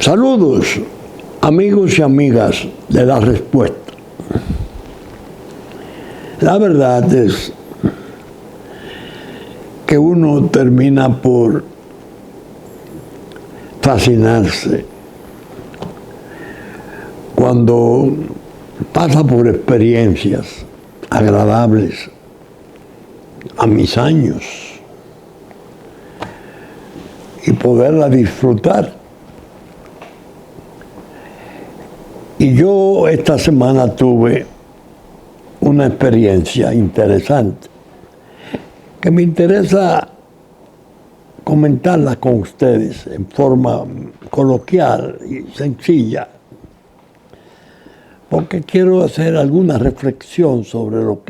Saludos, amigos y amigas de La Respuesta. La verdad es que uno termina por fascinarse cuando pasa por experiencias agradables a mis años y poderla disfrutar. Y yo esta semana tuve una experiencia interesante que me interesa comentarla con ustedes en forma coloquial y sencilla, porque quiero hacer alguna reflexión sobre lo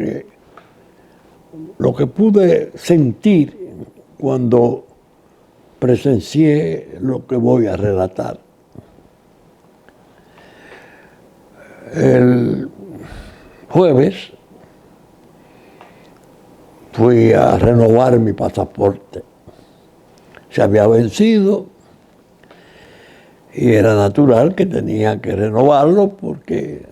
que pude sentir cuando presencié lo que voy a relatar. El jueves fui a renovar mi pasaporte. Se había vencido y era natural que tenía que renovarlo porque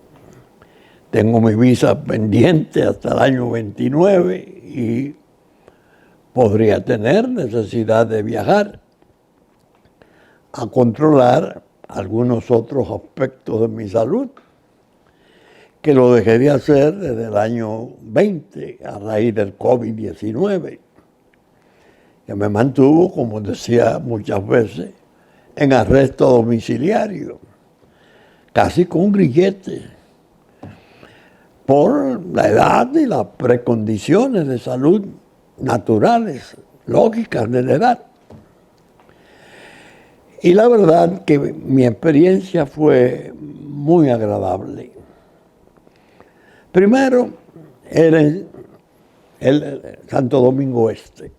tengo mi visa pendiente hasta el año 29 y podría tener necesidad de viajar a controlar algunos otros aspectos de mi salud, que lo dejé de hacer desde el año 20 a raíz del COVID-19, que me mantuvo, como decía muchas veces, en arresto domiciliario, casi con grillete, por la edad y las precondiciones de salud naturales, lógicas de la edad. Y la verdad que mi experiencia fue muy agradable. Primero, era el Santo Domingo Este,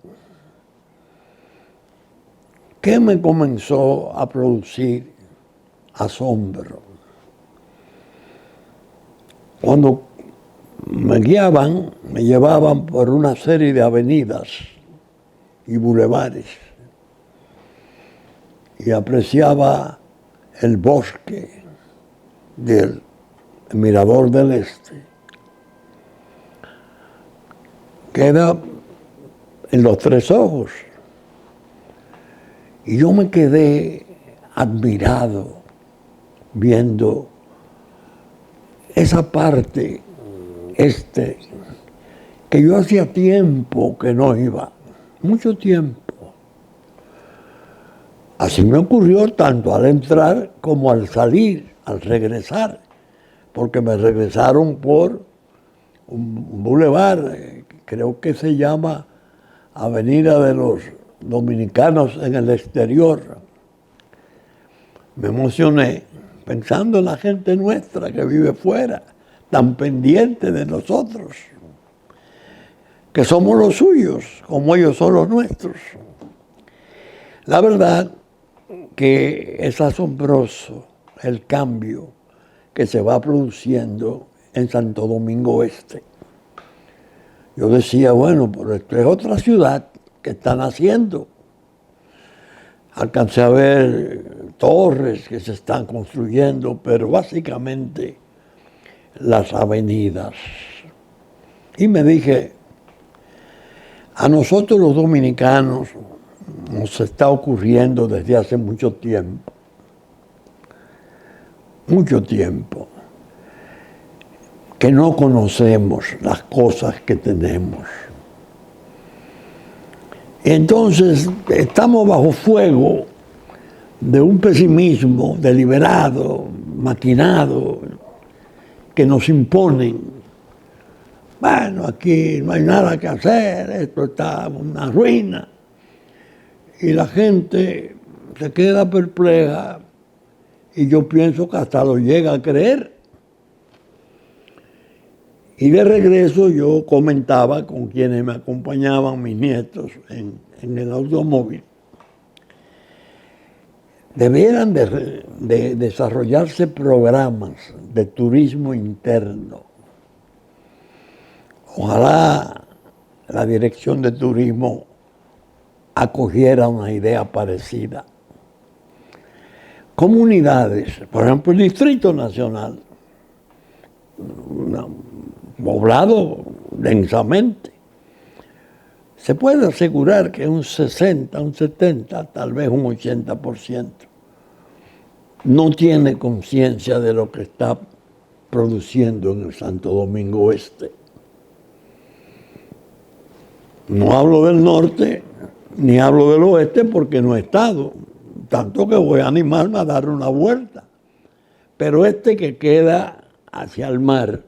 que me comenzó a producir asombro. Cuando me guiaban, me llevaban por una serie de avenidas y bulevares y apreciaba el bosque del Mirador del Este, queda en los Tres Ojos. Y yo me quedé admirado viendo esa parte que yo hacía tiempo que no iba, mucho tiempo. Así me ocurrió tanto al entrar como al salir, al regresar, porque me regresaron por un bulevar, creo que se llama Avenida de los Dominicanos en el Exterior. Me emocioné pensando en la gente nuestra que vive fuera, tan pendiente de nosotros, que somos los suyos, como ellos son los nuestros. La verdad que es asombroso el cambio que se va produciendo en Santo Domingo Este. Yo decía, bueno, pero esto es otra ciudad que están haciendo. Alcancé a ver torres que se están construyendo, pero básicamente las avenidas. Y me dije, a nosotros los dominicanos nos está ocurriendo desde hace mucho tiempo, que no conocemos las cosas que tenemos. Entonces estamos bajo fuego de un pesimismo deliberado, maquinado, que nos imponen. Bueno, aquí no hay nada que hacer, esto está una ruina. Y la gente se queda perpleja y yo pienso que hasta lo llega a creer. Y de regreso yo comentaba con quienes me acompañaban, mis nietos, en el automóvil. Debieran de desarrollarse programas de turismo interno. Ojalá la Dirección de Turismo acogiera una idea parecida. comunidades, por ejemplo el Distrito Nacional, poblado densamente, se puede asegurar que un 60, un 70, tal vez un 80% no tiene conciencia de lo que está produciendo en el Santo Domingo Este. No hablo del norte, ni hablo del oeste porque no he estado, tanto que voy a animarme a dar una vuelta. Pero este que queda hacia el mar,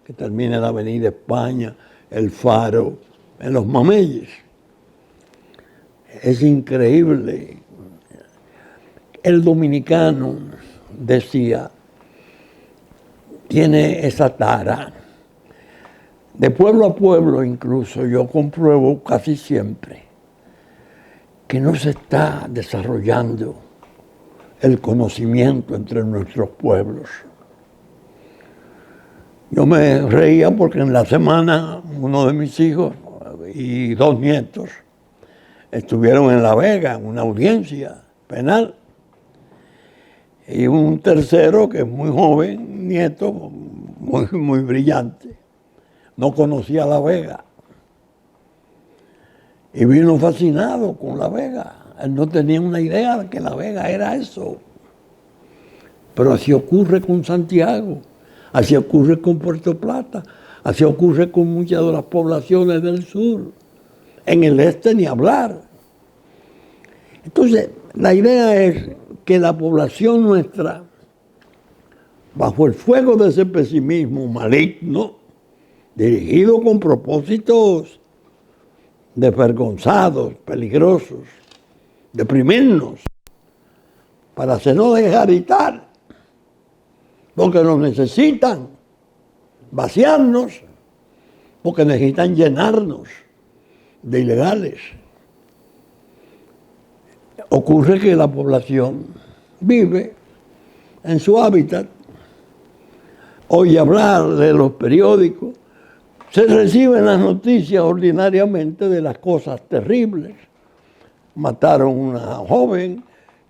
que termina en la Avenida España, el Faro, en los Mameyes, es increíble. El dominicano, decía, tiene esa tara. De pueblo a pueblo incluso yo compruebo casi siempre que no se está desarrollando el conocimiento entre nuestros pueblos. Yo me reía porque en la semana uno de mis hijos y 2 nietos estuvieron en La Vega en una audiencia penal. Y un tercero que es muy joven, nieto, muy brillante, no conocía La Vega. Y vino fascinado con La Vega. Él no tenía una idea de que La Vega era eso. Pero así ocurre con Santiago, así ocurre con Puerto Plata, así ocurre con muchas de las poblaciones del sur. En el este ni hablar. Entonces, la idea es que la población nuestra, bajo el fuego de ese pesimismo maligno, dirigido con propósitos desvergonzados, peligrosos, deprimirnos, para hacernos desgaritar, porque nos necesitan, vaciarnos, porque necesitan llenarnos de ilegales. Ocurre que la población vive en su hábitat, oye hablar de los periódicos, se reciben las noticias ordinariamente de las cosas terribles. Mataron una joven,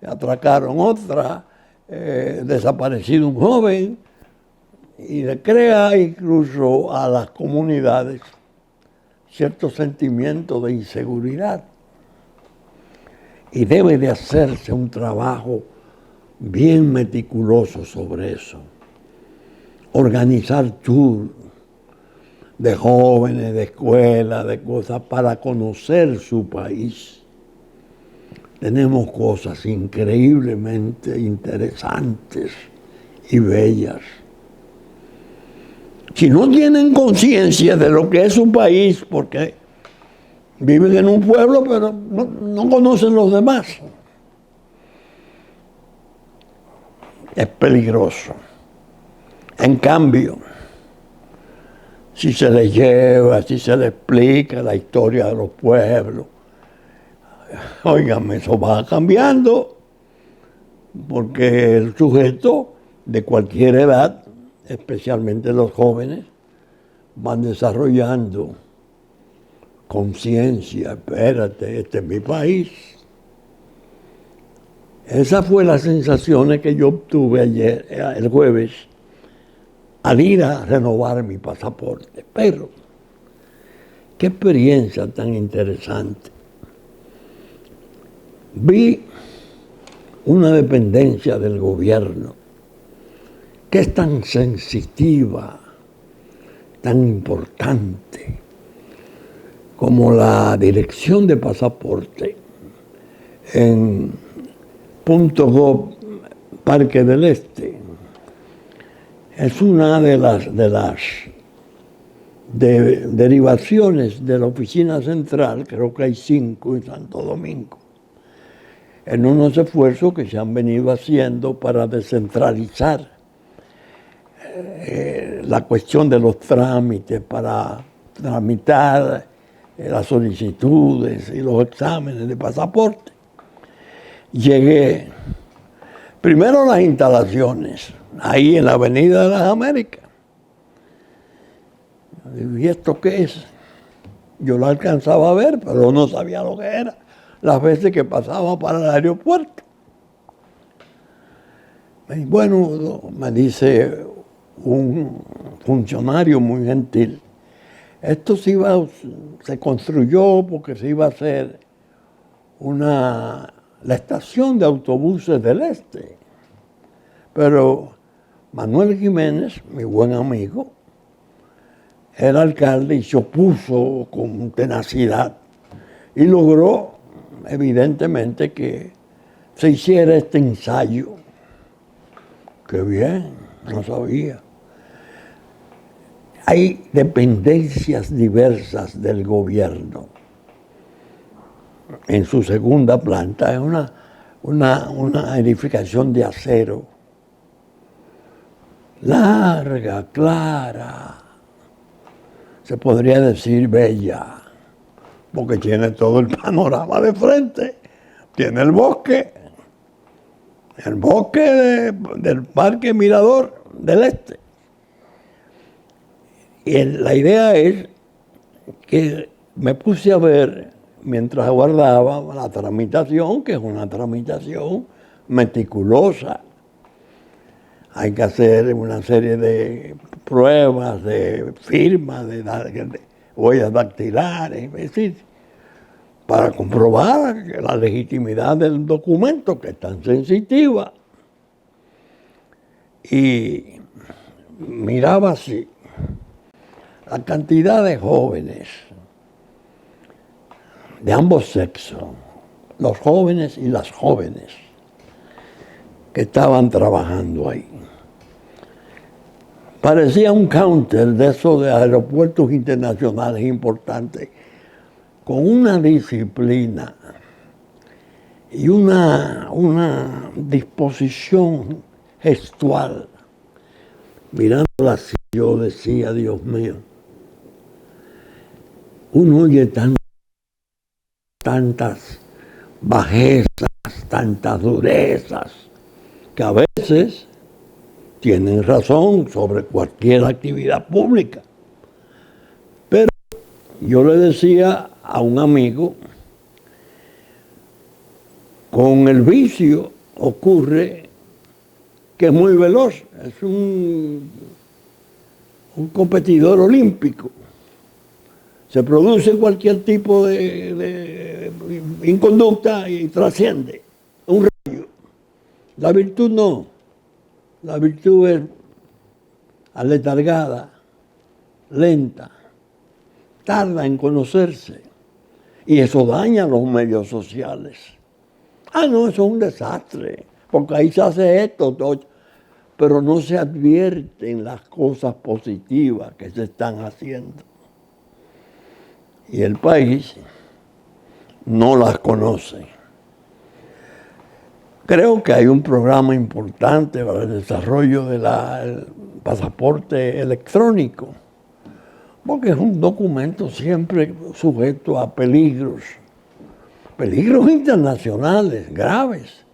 atracaron otra, desaparecido un joven, y le crea incluso a las comunidades cierto sentimiento de inseguridad. Y debe de hacerse un trabajo bien meticuloso sobre eso. Organizar tours de jóvenes, de escuelas, de cosas para conocer su país. Tenemos cosas increíblemente interesantes y bellas. Si no tienen conciencia de lo que es su país, porque viven en un pueblo, pero no conocen los demás. Es peligroso. En cambio, si se les lleva, si se les explica la historia de los pueblos, óigame, eso va cambiando, porque el sujeto de cualquier edad, especialmente los jóvenes, van desarrollando conciencia. Espérate, este es mi país. Esa fue la sensación que yo obtuve ayer, el jueves, al ir a renovar mi pasaporte. Pero, qué experiencia tan interesante. Vi una dependencia del gobierno que es tan sensitiva, tan importante, como la dirección de pasaporte en .gov Parque del Este. Es una de las derivaciones de la oficina central, creo que hay 5 en Santo Domingo, en unos esfuerzos que se han venido haciendo para descentralizar la cuestión de los trámites, para tramitar las solicitudes y los exámenes de pasaporte. Llegué primero a las instalaciones, ahí en la Avenida de las Américas. ¿Y esto qué es? Yo lo alcanzaba a ver, pero no sabía lo que era las veces que pasaba para el aeropuerto. Bueno, me dice un funcionario muy gentil, esto se construyó porque se iba a hacer la estación de autobuses del Este. Pero Manuel Jiménez, mi buen amigo, era alcalde y se opuso con tenacidad y logró, evidentemente, que se hiciera este ensayo. Qué bien, no sabía. Hay dependencias diversas del gobierno. En su segunda planta es una edificación de acero, larga, clara, se podría decir bella, porque tiene todo el panorama de frente. Tiene el bosque del Parque Mirador del Este. Y la idea es que me puse a ver, mientras aguardaba la tramitación, que es una tramitación meticulosa. Hay que hacer una serie de pruebas, de firmas, de huellas dactilares, es decir, para comprobar la legitimidad del documento, que es tan sensitiva. Y miraba así la cantidad de jóvenes de ambos sexos, los jóvenes y las jóvenes, que estaban trabajando ahí. Parecía un counter de esos de aeropuertos internacionales importantes, con una disciplina y una disposición gestual. Mirándola así, yo decía, Dios mío, uno oye tantas bajezas, tantas durezas, que a veces tienen razón sobre cualquier actividad pública. Pero yo le decía a un amigo, con el vicio ocurre que es muy veloz, es un competidor olímpico. Se produce cualquier tipo de inconducta y trasciende un rayo. La virtud no. La virtud es aletargada, lenta, tarda en conocerse. Y eso daña los medios sociales. No, eso es un desastre, porque ahí se hace esto, todo, pero no se advierten las cosas positivas que se están haciendo. Y el país no las conoce. Creo que hay un programa importante para el desarrollo del pasaporte electrónico, porque es un documento siempre sujeto a peligros internacionales graves.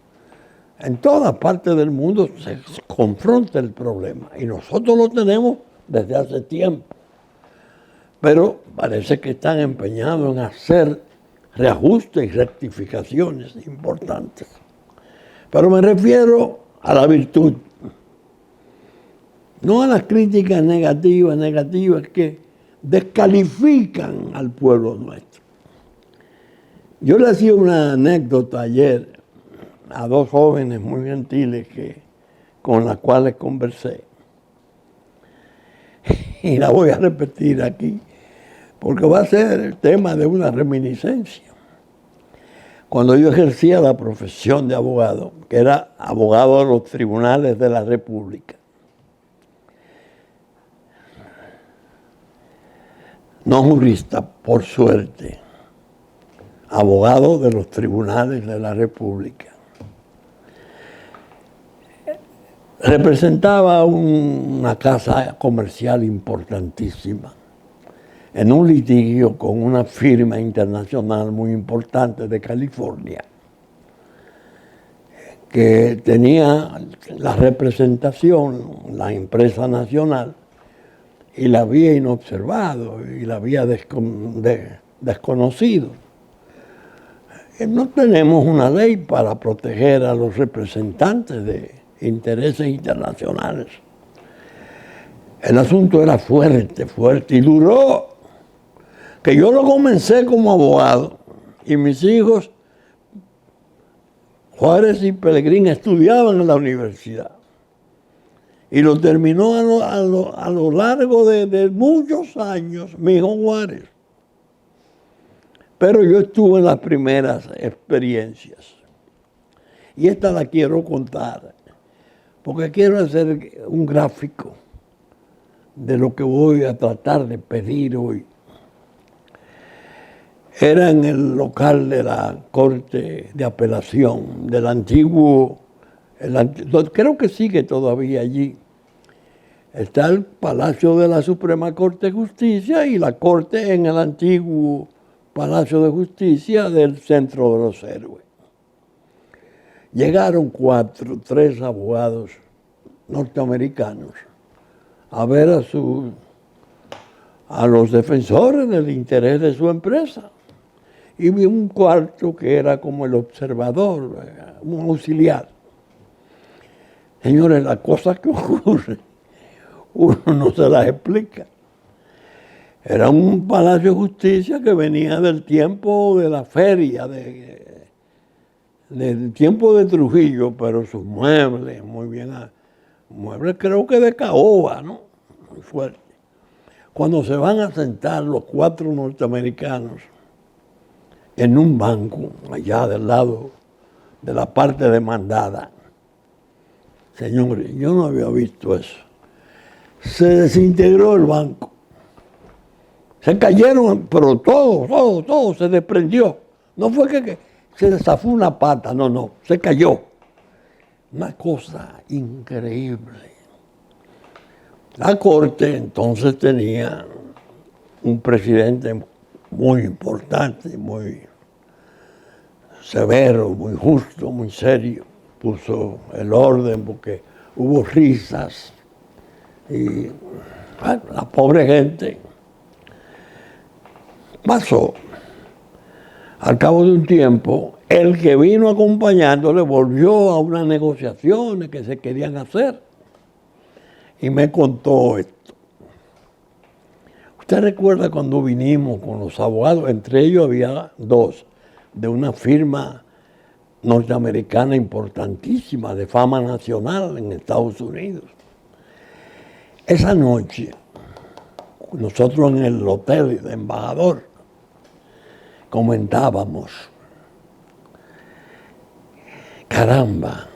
En todas partes del mundo se confronta el problema y nosotros lo tenemos desde hace tiempo. Pero parece que están empeñados en hacer reajustes y rectificaciones importantes. Pero me refiero a la virtud, no a las críticas negativas que descalifican al pueblo nuestro. Yo le hacía una anécdota ayer a dos jóvenes muy gentiles con las cuales conversé. Y la voy a repetir aquí, porque va a ser el tema de una reminiscencia. Cuando yo ejercía la profesión de abogado, que era abogado de los tribunales de la República, no jurista, por suerte, abogado de los tribunales de la República, representaba una casa comercial importantísima en un litigio con una firma internacional muy importante de California, que tenía la representación, la empresa nacional, y la había inobservado y la había desconocido. No tenemos una ley para proteger a los representantes intereses internacionales. El asunto era fuerte, fuerte, y duró, que yo lo comencé como abogado, y mis hijos, Juárez y Pelegrín, estudiaban en la universidad. Y lo terminó a lo largo de muchos años mi hijo Juárez. Pero yo estuve en las primeras experiencias. Y esta la quiero contar, porque quiero hacer un gráfico de lo que voy a tratar de pedir hoy. Era en el local de la Corte de Apelación, del antiguo, creo que sigue todavía allí. Está el Palacio de la Suprema Corte de Justicia y la Corte en el antiguo Palacio de Justicia del Centro de los Héroes. Llegaron 3 abogados norteamericanos a ver a los defensores del interés de su empresa. Y vi un cuarto que era como el observador, un auxiliar. Señores, las cosas que ocurren, uno no se las explica. Era un palacio de justicia que venía del tiempo de la feria, del tiempo de Trujillo, pero sus muebles, muy bien, muebles creo que de caoba, ¿no? Muy fuerte. Cuando se van a sentar los 4 norteamericanos en un banco, allá del lado de la parte demandada, señores, yo no había visto eso. Se desintegró el banco. Se cayeron, pero todo se desprendió. No fue que se zafó una pata, no, se cayó. Una cosa increíble. La Corte entonces tenía un presidente muy importante, muy severo, muy justo, muy serio. Puso el orden porque hubo risas y bueno, la pobre gente pasó. Al cabo de un tiempo, el que vino acompañándole volvió a unas negociaciones que se querían hacer y me contó esto. ¿Usted recuerda cuando vinimos con los abogados? Entre ellos había 2 de una firma norteamericana importantísima, de fama nacional en Estados Unidos. Esa noche, nosotros en el hotel de embajador comentábamos, caramba,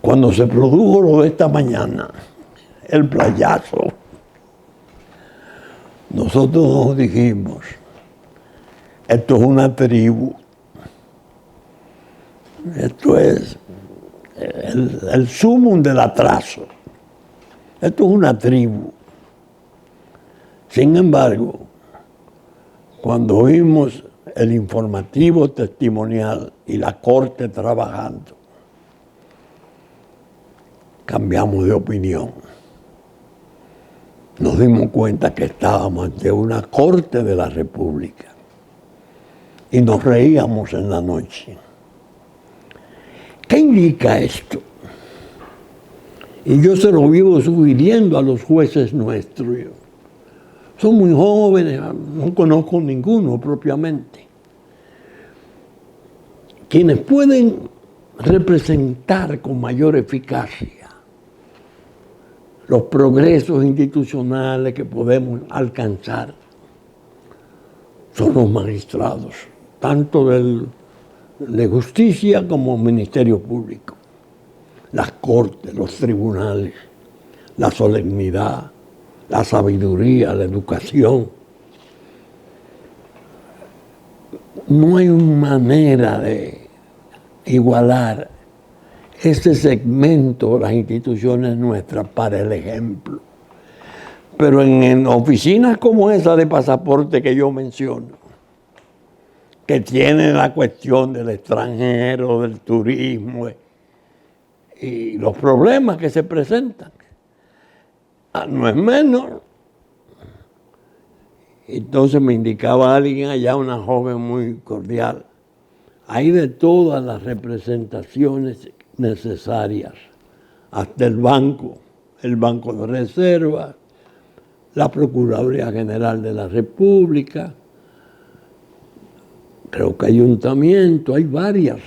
cuando se produjo lo de esta mañana, el playazo, nosotros nos dijimos, esto es una tribu, esto es el sumum del atraso, esto es una tribu. Sin embargo, cuando oímos el informativo testimonial y la corte trabajando, cambiamos de opinión. Nos dimos cuenta que estábamos ante una corte de la República y nos reíamos en la noche. ¿Qué indica esto? Y yo se lo vivo sugiriendo a los jueces nuestros. Son muy jóvenes, no conozco ninguno propiamente. Quienes pueden representar con mayor eficacia los progresos institucionales que podemos alcanzar son los magistrados, tanto de justicia como Ministerio Público, las cortes, los tribunales, la solemnidad, la sabiduría, la educación. No hay manera de igualar este segmento de las instituciones nuestras para el ejemplo. Pero en oficinas como esa de pasaporte que yo menciono, que tienen la cuestión del extranjero, del turismo y los problemas que se presentan, no es menos. Entonces me indicaba alguien allá, una joven muy cordial. Hay de todas las representaciones necesarias, hasta el Banco de Reserva, la Procuraduría General de la República, creo que ayuntamiento, hay varias.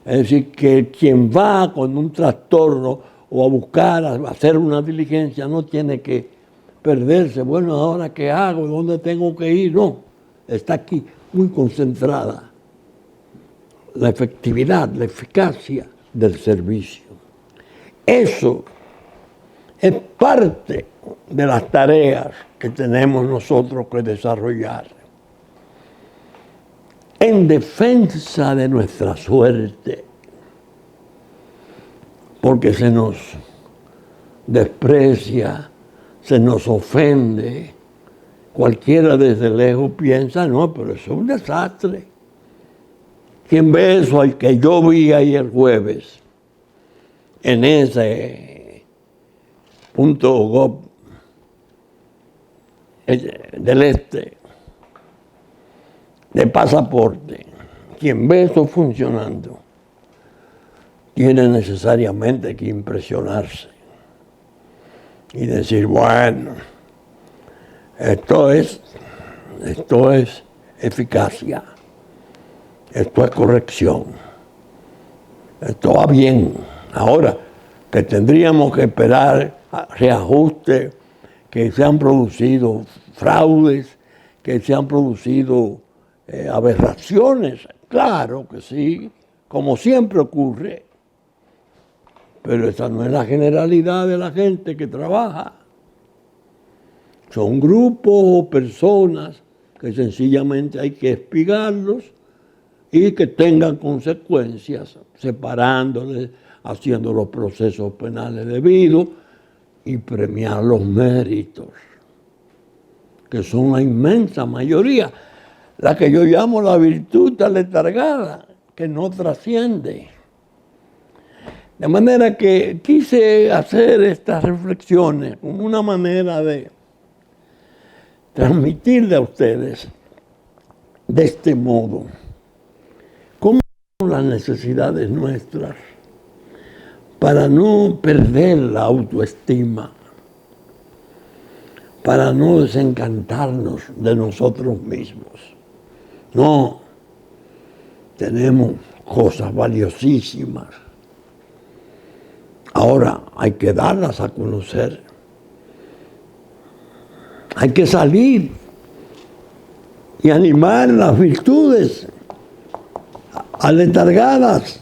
Es decir, que quien va con un trastorno o a buscar, a hacer una diligencia, no tiene que perderse. Bueno, ¿ahora qué hago? ¿Dónde tengo que ir? No, está aquí muy concentrada la efectividad, la eficacia del servicio. Eso es parte de las tareas que tenemos nosotros que desarrollar en defensa de nuestra suerte, porque se nos desprecia, se nos ofende. Cualquiera desde lejos piensa, no, pero eso es un desastre. ¿Quién ve eso al que yo vi ahí el jueves en ese .gov del este de pasaporte? Quien ve eso funcionando tiene necesariamente que impresionarse y decir, bueno, esto es eficacia, esto es corrección, esto va bien. Ahora, que tendríamos que esperar reajustes, que se han producido fraudes, que se han producido aberraciones, claro que sí, como siempre ocurre, pero esa no es la generalidad de la gente que trabaja. Son grupos o personas que sencillamente hay que espigarlos y que tengan consecuencias, separándoles, haciendo los procesos penales debidos y premiar los méritos, que son la inmensa mayoría, la que yo llamo la virtud aletargada, que no trasciende. De manera que quise hacer estas reflexiones como una manera de transmitirle a ustedes de este modo cómo son las necesidades nuestras para no perder la autoestima, para no desencantarnos de nosotros mismos. No, tenemos cosas valiosísimas. Ahora hay que darlas a conocer. Hay que salir y animar las virtudes aletargadas,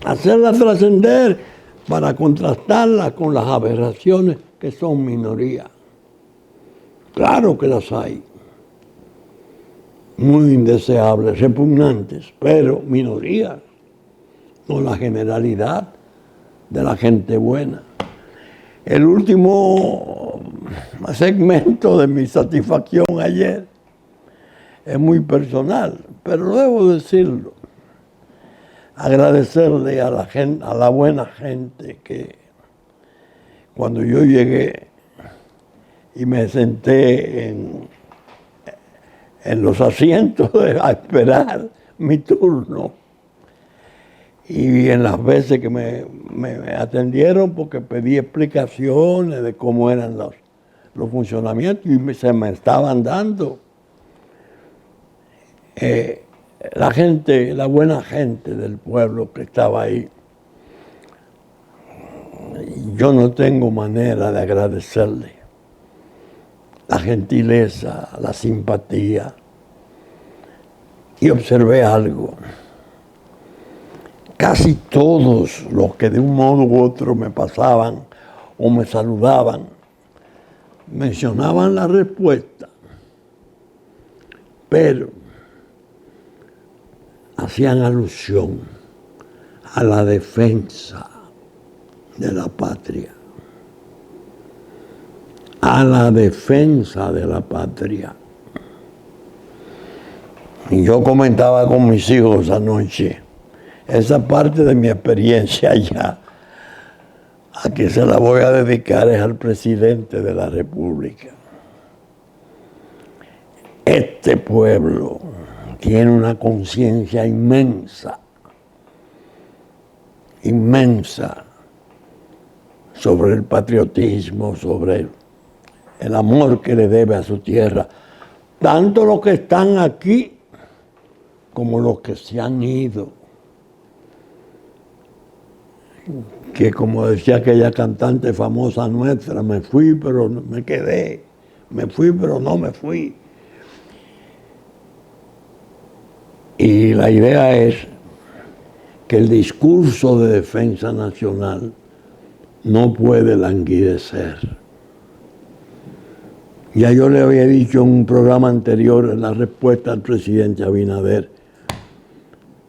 hacerlas trascender para contrastarlas con las aberraciones que son minoría. Claro que las hay, muy indeseables, repugnantes, pero minorías, no la generalidad de la gente buena. El último segmento de mi satisfacción ayer es muy personal, pero debo decirlo. Agradecerle a la gente, a la buena gente que cuando yo llegué y me senté en los asientos a esperar mi turno, y en las veces que me atendieron porque pedí explicaciones de cómo eran los funcionamientos y se me estaban dando. La gente, la buena gente del pueblo que estaba ahí, yo no tengo manera de agradecerle la gentileza, la simpatía. Y observé algo. Casi todos los que de un modo u otro me pasaban o me saludaban, mencionaban la respuesta, pero hacían alusión a la defensa de la patria, a la defensa de la patria. Y yo comentaba con mis hijos anoche, esa parte de mi experiencia allá, a que se la voy a dedicar es al presidente de la República. Este pueblo tiene una conciencia inmensa inmensa sobre el patriotismo, sobre el amor que le debe a su tierra, tanto los que están aquí como los que se han ido. Que como decía aquella cantante famosa nuestra, me fui pero no me quedé, me fui pero no me fui. Y la idea es que el discurso de defensa nacional no puede languidecer. Ya yo le había dicho en un programa anterior, en la respuesta al presidente Abinader,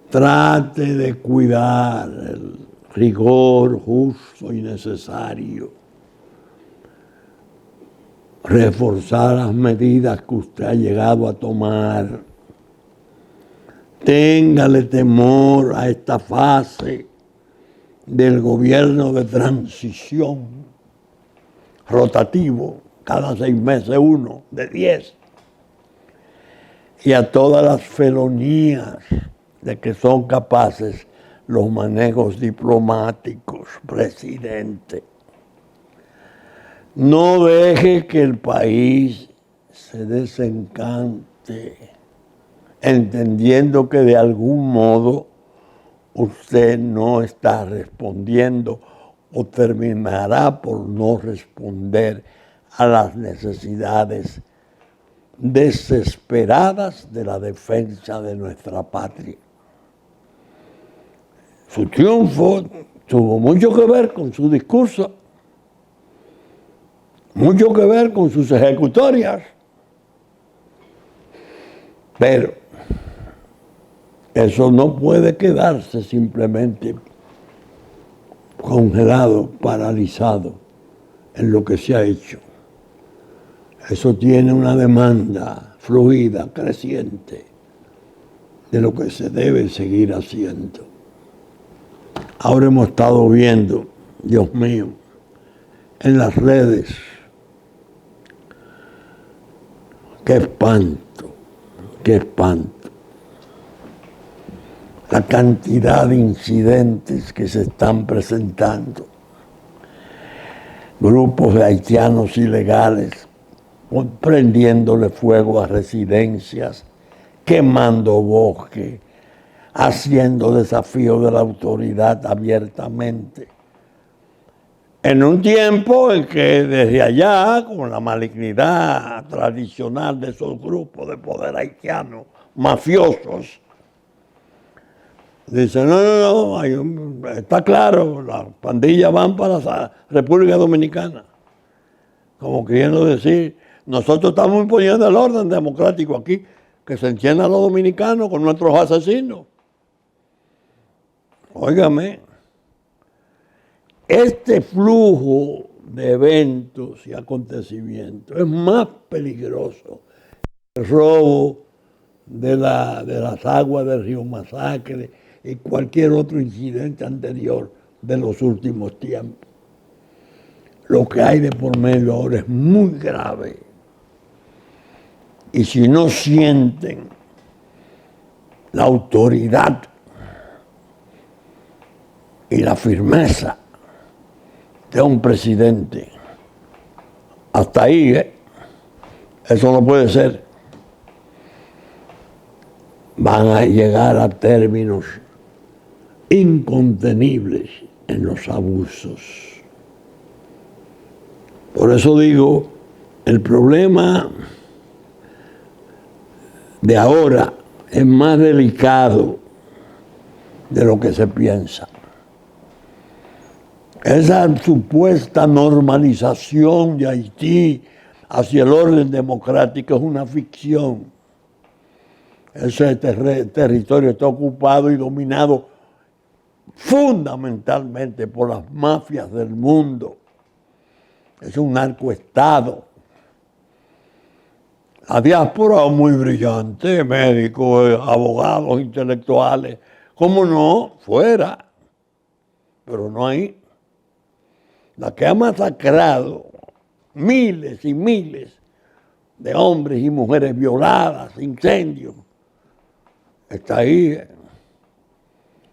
trate de cuidar el rigor justo y necesario, reforzar las medidas que usted ha llegado a tomar. Téngale temor a esta fase del gobierno de transición rotativo, cada 6 meses uno, de 10, y a todas las felonías de que son capaces los manejos diplomáticos, presidente. No deje que el país se desencante, entendiendo que de algún modo usted no está respondiendo o terminará por no responder a las necesidades desesperadas de la defensa de nuestra patria. Su triunfo tuvo mucho que ver con su discurso, mucho que ver con sus ejecutorias, pero eso no puede quedarse simplemente congelado, paralizado en lo que se ha hecho. Eso tiene una demanda fluida, creciente, de lo que se debe seguir haciendo. Ahora hemos estado viendo, Dios mío, en las redes, qué espanto, qué espanto. La cantidad de incidentes que se están presentando. Grupos de haitianos ilegales prendiéndole fuego a residencias, quemando bosque, haciendo desafío de la autoridad abiertamente. En un tiempo en que desde allá, con la malignidad tradicional de esos grupos de poder haitiano, mafiosos, dicen, no, está claro, las pandillas van para la República Dominicana. Como queriendo decir, nosotros estamos imponiendo el orden democrático aquí, que se entiendan los dominicanos con nuestros asesinos. Óigame, este flujo de eventos y acontecimientos es más peligroso que el robo de las aguas del río Masacre y cualquier otro incidente anterior de los últimos tiempos. Lo que hay de por medio ahora es muy grave. Y si no sienten la autoridad y la firmeza de un presidente, hasta ahí, eso no puede ser. Van a llegar a términos incontenibles en los abusos. Por eso digo, el problema de ahora es más delicado de lo que se piensa. Esa supuesta normalización de Haití hacia el orden democrático es una ficción. Ese territorio está ocupado y dominado fundamentalmente por las mafias del mundo. Es un narcoestado. La diáspora es muy brillante, médicos, abogados, intelectuales. ¿Cómo no? Fuera. Pero no hay. La que ha masacrado miles y miles de hombres y mujeres violadas, incendios, está ahí.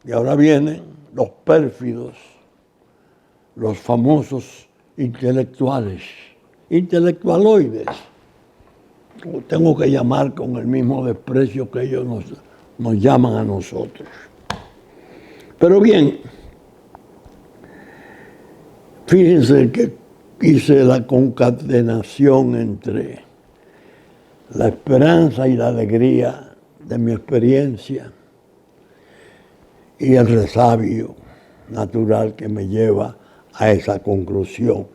Y ahora vienen los pérfidos, los famosos intelectuales, intelectualoides. Tengo que llamar con el mismo desprecio que ellos nos llaman a nosotros. Pero bien, fíjense que hice la concatenación entre la esperanza y la alegría de mi experiencia y el resabio natural que me lleva a esa conclusión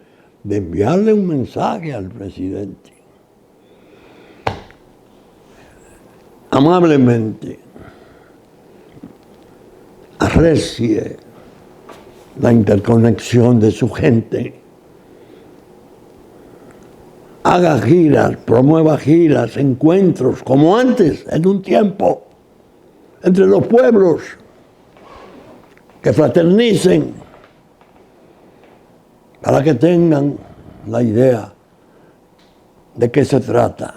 de enviarle un mensaje al presidente. Amablemente, arrecie la interconexión de su gente, haga giras, promueva giras, encuentros, como antes, en un tiempo, entre los pueblos, que fraternicen, para que tengan la idea de qué se trata,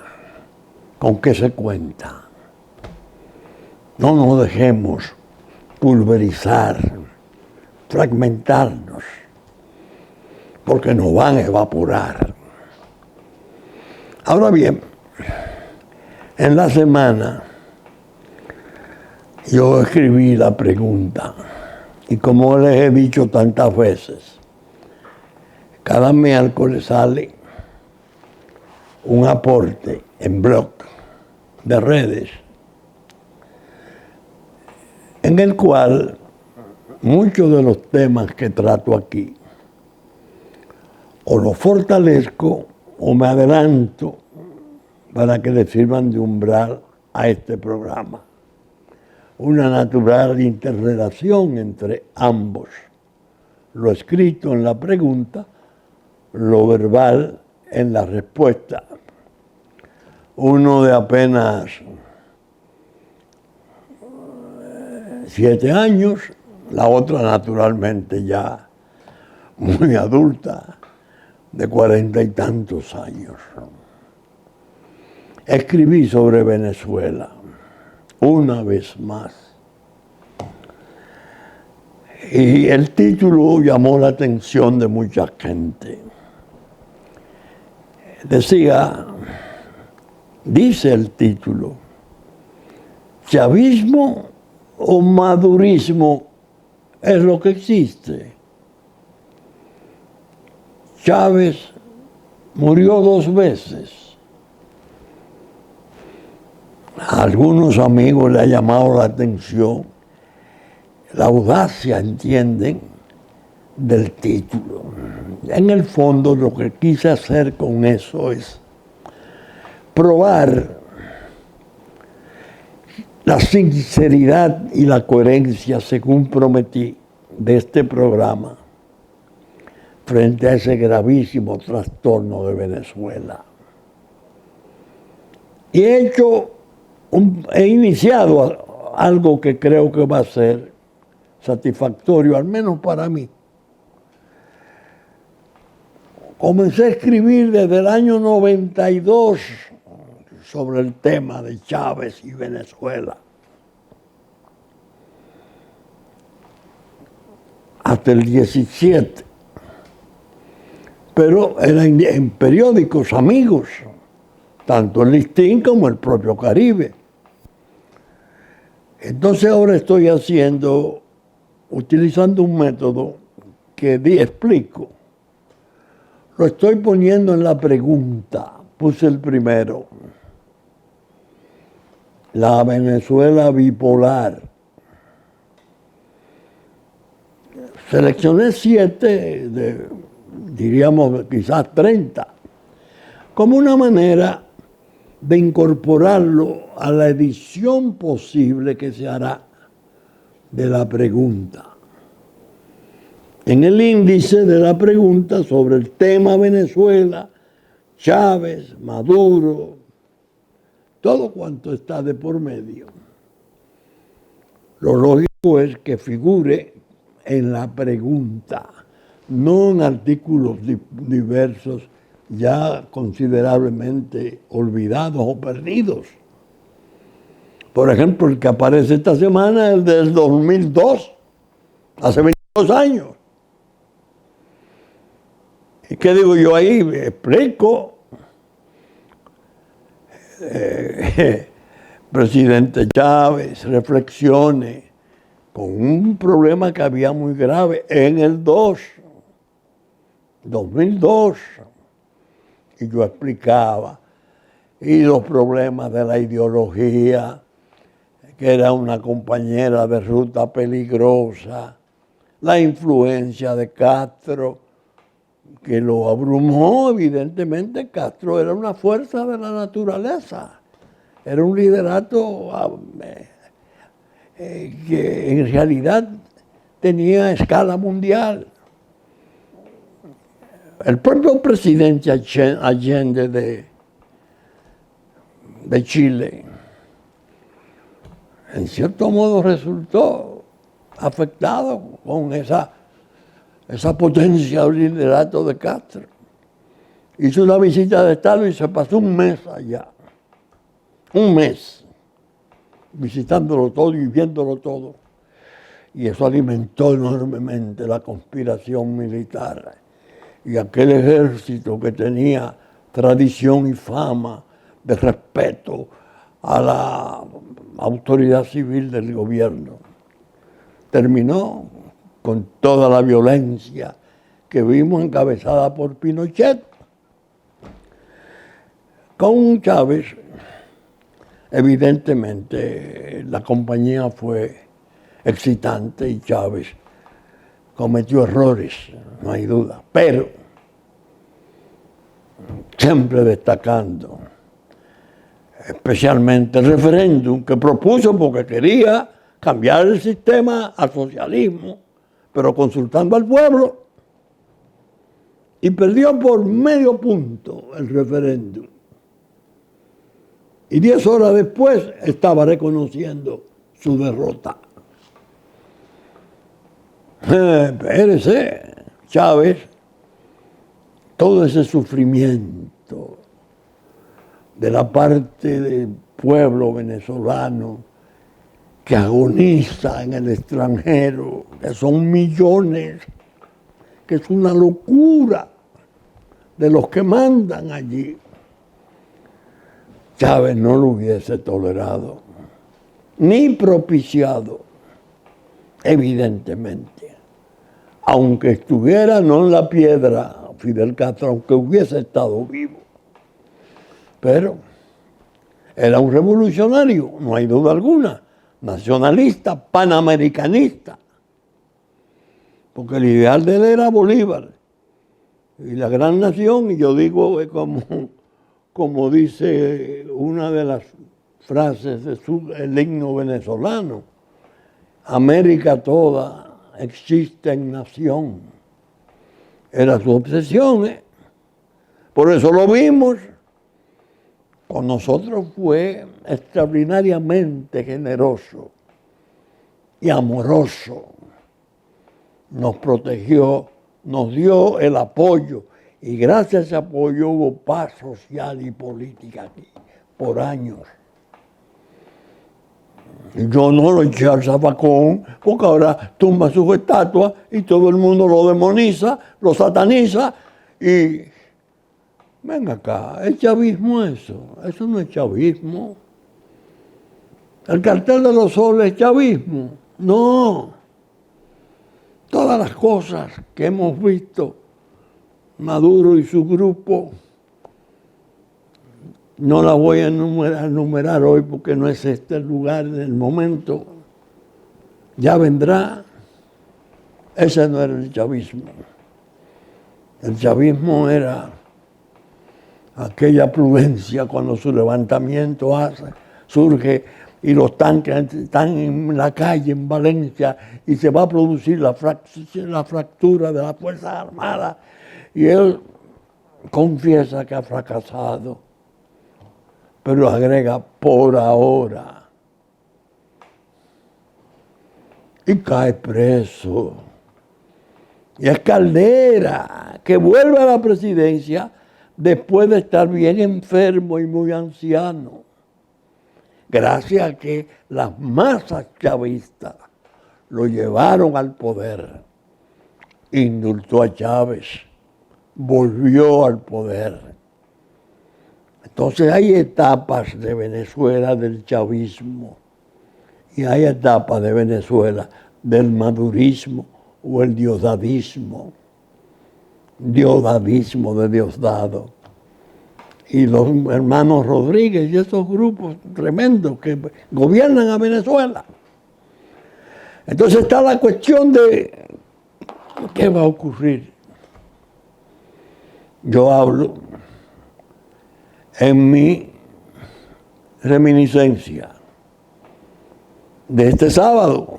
con qué se cuenta. No nos dejemos pulverizar, fragmentarnos, porque nos van a evaporar. Ahora bien, en la semana yo escribí la pregunta y como les he dicho tantas veces, cada miércoles sale un aporte en blog de redes en el cual muchos de los temas que trato aquí o los fortalezco o me adelanto para que le sirvan de umbral a este programa. Una natural interrelación entre ambos, lo escrito en la pregunta, lo verbal en la respuesta. Uno de apenas 7 años, la otra naturalmente ya muy adulta, de 40 y tantos años. Escribí sobre Venezuela, una vez más. Y el título llamó la atención de mucha gente. Dice el título, ¿chavismo o madurismo es lo que existe? Chávez murió 2 veces. A algunos amigos le ha llamado la atención la audacia, entienden, del título. En el fondo lo que quise hacer con eso es probar la sinceridad y la coherencia, según prometí, de este programa frente a ese gravísimo trastorno de Venezuela. Y he iniciado algo que creo que va a ser satisfactorio, al menos para mí. Comencé a escribir desde el año 92 sobre el tema de Chávez y Venezuela. Hasta el 17. Pero eran en periódicos amigos, tanto el Listín como el propio Caribe. Entonces ahora estoy utilizando un método que explico. Lo estoy poniendo en la pregunta. Puse el primero. La Venezuela bipolar. Seleccioné 7 diríamos quizás 30, como una manera de incorporarlo a la edición posible que se hará de la pregunta. En el índice de la pregunta sobre el tema Venezuela, Chávez, Maduro, todo cuanto está de por medio. Lo lógico es que figure en la pregunta, no en artículos diversos ya considerablemente olvidados o perdidos. Por ejemplo, el que aparece esta semana es el del 2002, hace 22 años. ¿Y qué digo yo ahí? Explico. Presidente Chávez, reflexione con un problema que había muy grave en el 2002. Y yo explicaba, y los problemas de la ideología, que era una compañera de ruta peligrosa, la influencia de Castro, que lo abrumó. Evidentemente Castro era una fuerza de la naturaleza, era un liderato que en realidad tenía escala mundial. El propio presidente Allende de Chile, en cierto modo resultó afectado con esa potencia del liderato de Castro. Hizo una visita de Estado y se pasó un mes allá. Un mes visitándolo todo y viéndolo todo. Y eso alimentó enormemente la conspiración militar. Y aquel ejército que tenía tradición y fama de respeto a la autoridad civil del gobierno, terminó con toda la violencia que vimos encabezada por Pinochet. Con Chávez, evidentemente, la compañía fue excitante y Chávez cometió errores, no hay duda, pero siempre destacando, especialmente el referéndum que propuso porque quería cambiar el sistema al socialismo, pero consultando al pueblo, y perdió por medio punto el referéndum. Y 10 horas después estaba reconociendo su derrota. Espérese, Chávez, todo ese sufrimiento de la parte del pueblo venezolano que agoniza en el extranjero, que son millones, que es una locura de los que mandan allí. Chávez no lo hubiese tolerado, ni propiciado, evidentemente. Aunque estuviera no en la piedra Fidel Castro, aunque hubiese estado vivo. Pero era un revolucionario, no hay duda alguna, nacionalista, panamericanista. Porque el ideal de él era Bolívar y la gran nación, y yo digo como dice una de las frases del himno venezolano, América toda existe en nación. Era su obsesión, ¿eh? Por eso lo vimos. Con nosotros fue extraordinariamente generoso y amoroso. Nos protegió, nos dio el apoyo, y gracias a ese apoyo hubo paz social y política aquí por años. Yo no lo eché al zafacón, porque ahora tumba sus estatuas y todo el mundo lo demoniza, lo sataniza y... Venga acá, ¿es chavismo eso? Eso no es chavismo. ¿El cartel de los soles es chavismo? No. Todas las cosas que hemos visto, Maduro y su grupo, no las voy a enumerar hoy porque no es este el lugar, el momento. Ya vendrá. Ese no era el chavismo. El chavismo era aquella prudencia cuando su levantamiento surge y los tanques están en la calle en Valencia y se va a producir la fractura de las Fuerzas Armadas. Y él confiesa que ha fracasado, pero agrega por ahora. Y cae preso. Y es Caldera, que vuelve a la presidencia después de estar bien enfermo y muy anciano. Gracias a que las masas chavistas lo llevaron al poder, indultó a Chávez, volvió al poder. Entonces hay etapas de Venezuela del chavismo y hay etapas de Venezuela del madurismo o el diosdadismo de Diosdado. Y los hermanos Rodríguez y esos grupos tremendos que gobiernan a Venezuela. Entonces está la cuestión de qué va a ocurrir. Yo hablo en mi reminiscencia de este sábado.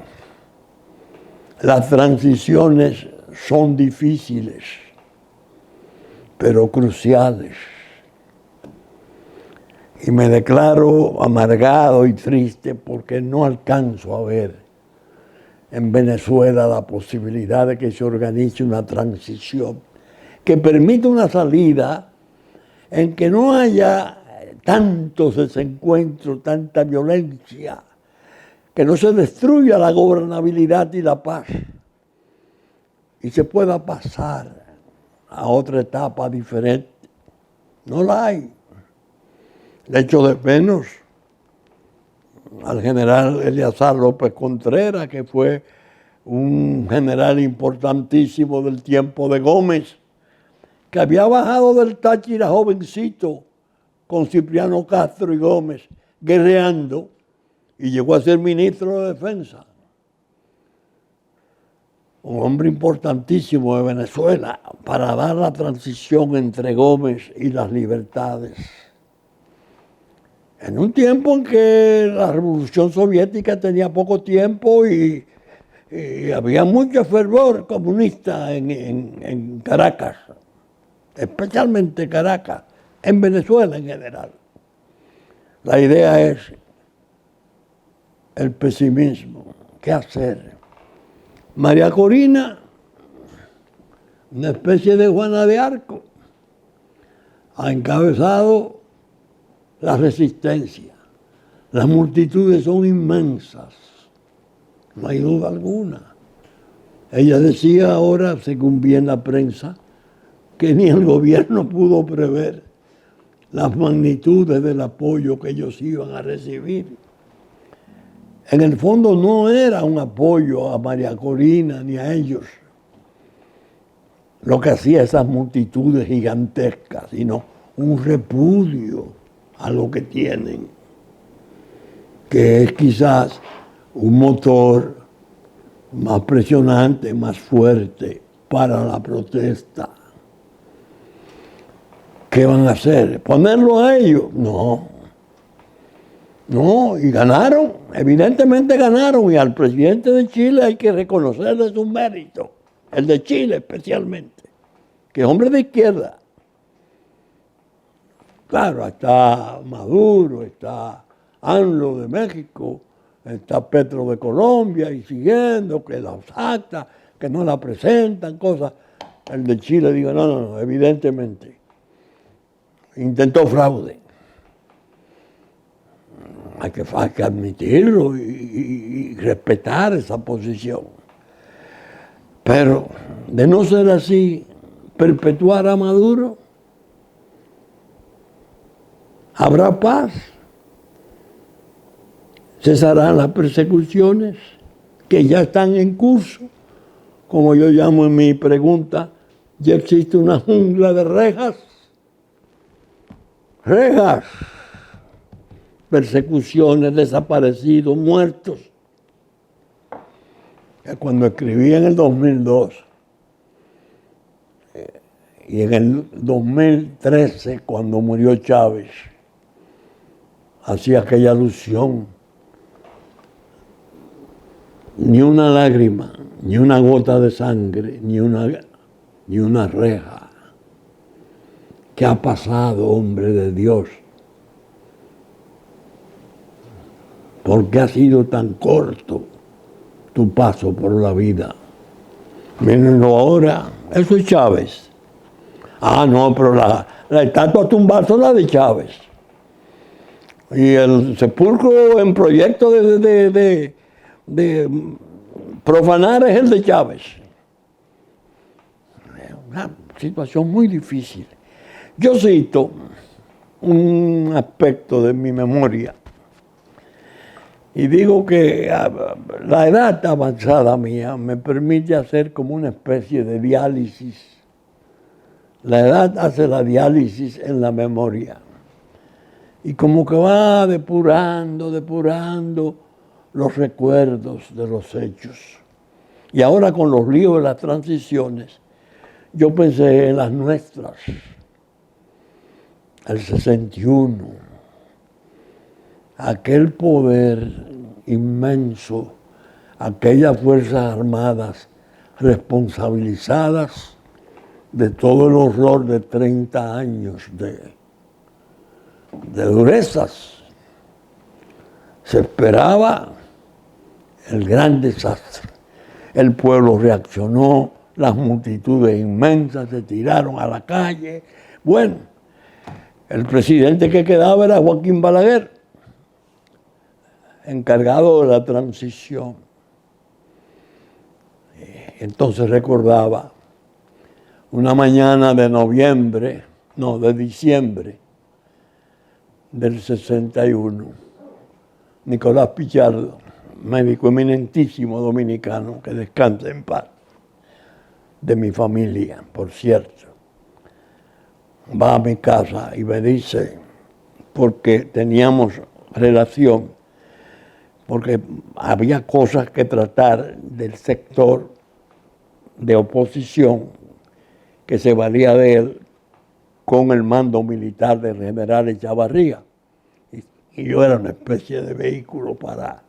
Las transiciones son difíciles, pero cruciales. Y me declaro amargado y triste porque no alcanzo a ver en Venezuela la posibilidad de que se organice una transición que permita una salida en que no haya tantos desencuentros, tanta violencia, que no se destruya la gobernabilidad y la paz y se pueda pasar a otra etapa diferente. No la hay. Le echo de menos al general Eleazar López Contreras, que fue un general importantísimo del tiempo de Gómez, que había bajado del Táchira jovencito con Cipriano Castro y Gómez, guerreando, y llegó a ser ministro de Defensa. Un hombre importantísimo de Venezuela para dar la transición entre Gómez y las libertades. En un tiempo en que la Revolución Soviética tenía poco tiempo y había mucho fervor comunista en Caracas, especialmente Caracas, en Venezuela en general. La idea es el pesimismo. ¿Qué hacer? María Corina, una especie de Juana de Arco, ha encabezado la resistencia. Las multitudes son inmensas, no hay duda alguna. Ella decía ahora, según vi en la prensa, que ni el gobierno pudo prever las magnitudes del apoyo que ellos iban a recibir. En el fondo no era un apoyo a María Corina ni a ellos lo que hacía esas multitudes gigantescas, sino un repudio a lo que tienen, que es quizás un motor más presionante, más fuerte para la protesta. ¿Qué van a hacer? ¿Ponerlo a ellos? No. No, y ganaron, evidentemente ganaron, y al presidente de Chile hay que reconocerle su mérito, el de Chile especialmente, que es hombre de izquierda. Claro, está Maduro, está AMLO de México, está Petro de Colombia y siguiendo, que las actas, que no la presentan, cosas. El de Chile digo, no, evidentemente. Intentó fraude. Hay que admitirlo y respetar esa posición. Pero de no ser así, perpetuar a Maduro, habrá paz, cesarán las persecuciones que ya están en curso. Como yo llamo en mi pregunta, ya existe una jungla de rejas. Rejas. Persecuciones, desaparecidos, muertos. Cuando escribí en el 2002 y en el 2013, cuando murió Chávez, hacía aquella alusión. Ni una lágrima, ni una gota de sangre, ni una reja. ¿Qué ha pasado, hombre de Dios? ¿Por qué ha sido tan corto tu paso por la vida? Mírenlo ahora, eso es Chávez. Ah, no, pero la estatua tumbada son la de Chávez. Y el sepulcro en proyecto de profanar es el de Chávez. Una situación muy difícil. Yo cito un aspecto de mi memoria y digo que la edad avanzada mía me permite hacer como una especie de diálisis. La edad hace la diálisis en la memoria y como que va depurando los recuerdos de los hechos. Y ahora con los líos de las transiciones, yo pensé en las nuestras, el 61, aquel poder inmenso, aquellas Fuerzas Armadas responsabilizadas de todo el horror de 30 años de durezas. Se esperaba el gran desastre. El pueblo reaccionó, las multitudes inmensas se tiraron a la calle. Bueno, el presidente que quedaba era Joaquín Balaguer, encargado de la transición. Entonces recordaba una mañana de diciembre del 61, Nicolás Pichardo, médico eminentísimo dominicano, que descansa en paz, de mi familia, por cierto, va a mi casa y me dice, porque teníamos relación, porque había cosas que tratar del sector de oposición que se valía de él con el mando militar del general Echavarría. Y yo era una especie de vehículo para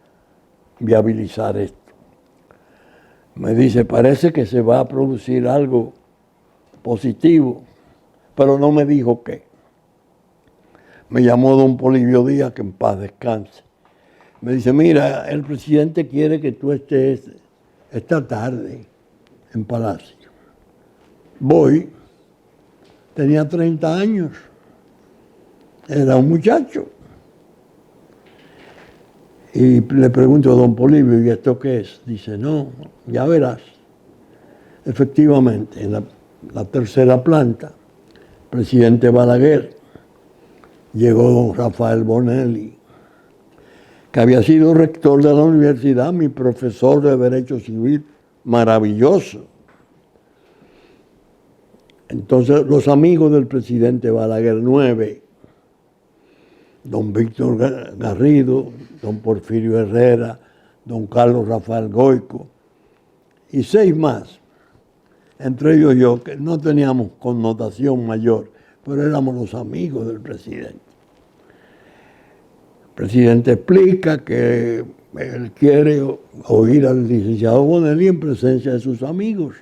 viabilizar esto. Me dice, parece que se va a producir algo positivo, pero no me dijo qué. Me llamó don Polibio Díaz, que en paz descanse. Me dice, mira, el presidente quiere que tú estés esta tarde en Palacio. Voy, tenía 30 años, era un muchacho. Y le pregunto a don Polibio, ¿y esto qué es? Dice, no, ya verás. Efectivamente, en la tercera planta, presidente Balaguer, llegó don Rafael Bonelli, que había sido rector de la universidad, mi profesor de Derecho Civil, maravilloso. Entonces, los amigos del presidente Balaguer, 9, don Víctor Garrido, don Porfirio Herrera, don Carlos Rafael Goico, y 6 más, entre ellos yo, que no teníamos connotación mayor, pero éramos los amigos del presidente. El presidente explica que él quiere oír al licenciado Bonelli en presencia de sus amigos.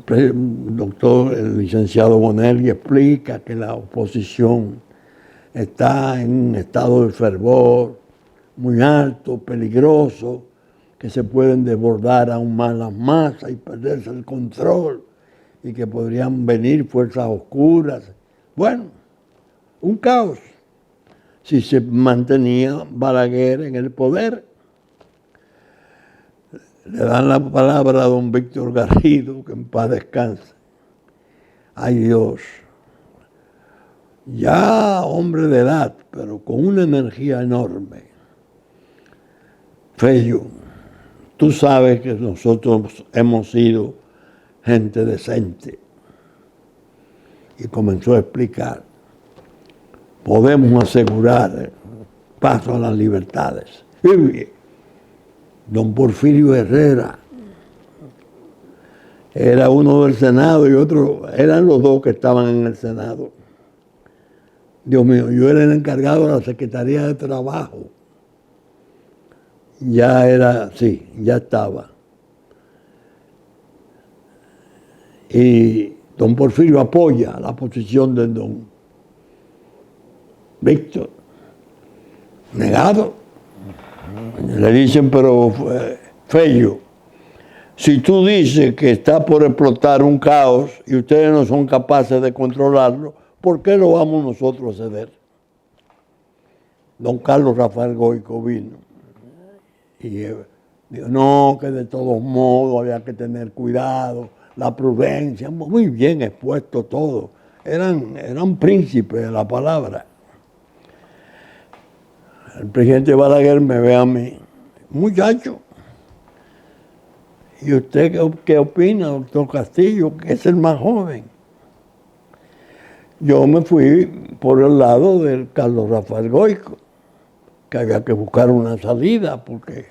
El licenciado Bonelli explica que la oposición está en un estado de fervor muy alto, peligroso, que se pueden desbordar aún más las masas y perderse el control y que podrían venir fuerzas oscuras. Bueno, un caos si se mantenía Balaguer en el poder. Le dan la palabra a don Víctor Garrido, que en paz descanse. Ay Dios, ya hombre de edad, pero con una energía enorme. Fello, tú sabes que nosotros hemos sido gente decente. Y comenzó a explicar, podemos asegurar paso a las libertades. Y don Porfirio Herrera era uno del Senado y otro, eran los dos que estaban en el Senado. Dios mío, yo era el encargado de la Secretaría de Trabajo. Ya estaba. Y don Porfirio apoya la posición de don Víctor. Negado. Le dicen, pero Fello, si tú dices que está por explotar un caos y ustedes no son capaces de controlarlo, ¿por qué lo vamos nosotros a ceder? Don Carlos Rafael Goico vino. Y digo, no, que de todos modos había que tener cuidado, la prudencia, muy bien expuesto todo. Eran príncipes de la palabra. El presidente Balaguer me ve a mí, muchacho, ¿y usted qué opina, doctor Castillo, que es el más joven? Yo me fui por el lado del Carlos Rafael Goico, que había que buscar una salida porque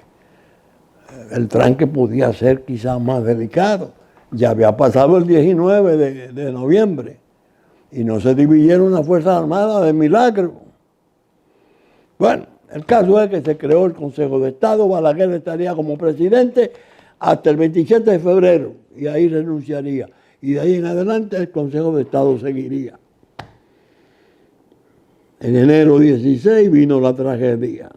el tranque podía ser quizás más delicado. Ya había pasado el 19 de noviembre y no se dividieron las Fuerzas Armadas de milagro. Bueno, el caso es que se creó el Consejo de Estado, Balaguer estaría como presidente hasta el 27 de febrero y ahí renunciaría. Y de ahí en adelante el Consejo de Estado seguiría. En enero 16 vino la tragedia.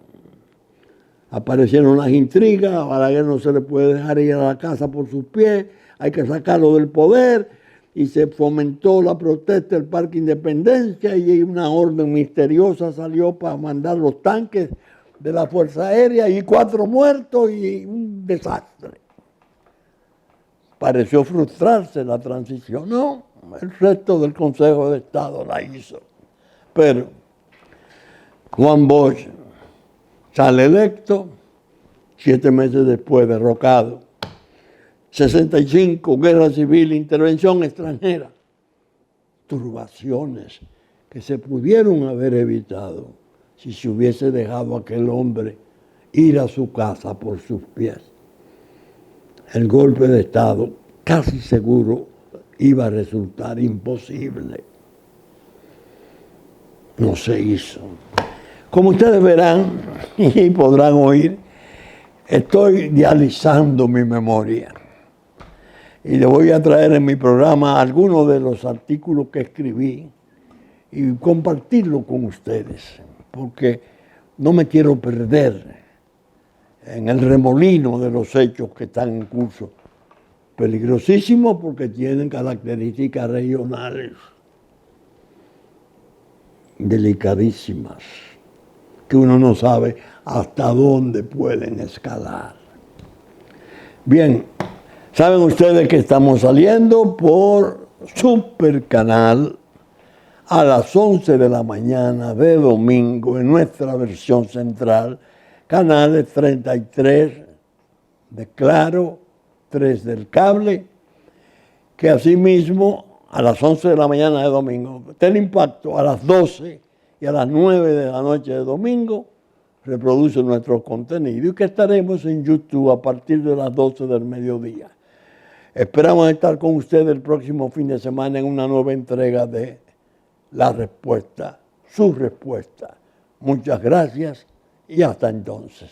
Aparecieron las intrigas, a Balaguer no se le puede dejar ir a la casa por sus pies, hay que sacarlo del poder, y se fomentó la protesta del Parque Independencia y una orden misteriosa salió para mandar los tanques de la Fuerza Aérea y 4 muertos y un desastre. Pareció frustrarse la transición, no, el resto del Consejo de Estado la hizo. Pero Juan Bosch sale electo, 7 meses después derrocado. 65, guerra civil, intervención extranjera. Turbaciones que se pudieron haber evitado si se hubiese dejado a aquel hombre ir a su casa por sus pies. El golpe de Estado casi seguro iba a resultar imposible. No se hizo. Como ustedes verán y podrán oír, estoy dializando mi memoria. Y le voy a traer en mi programa algunos de los artículos que escribí y compartirlo con ustedes, porque no me quiero perder en el remolino de los hechos que están en curso. Peligrosísimos porque tienen características regionales delicadísimas, que uno no sabe hasta dónde pueden escalar. Bien, saben ustedes que estamos saliendo por Supercanal a las 11 de la mañana de domingo en nuestra versión central, canales 33 de Claro, 3 del cable, que asimismo a las 11 de la mañana de domingo, Teleimpacto a las 12 y a las 9 de la noche de domingo reproduce nuestro contenido y que estaremos en YouTube a partir de las 12 del mediodía. Esperamos estar con ustedes el próximo fin de semana en una nueva entrega de La Respuesta, su respuesta. Muchas gracias y hasta entonces.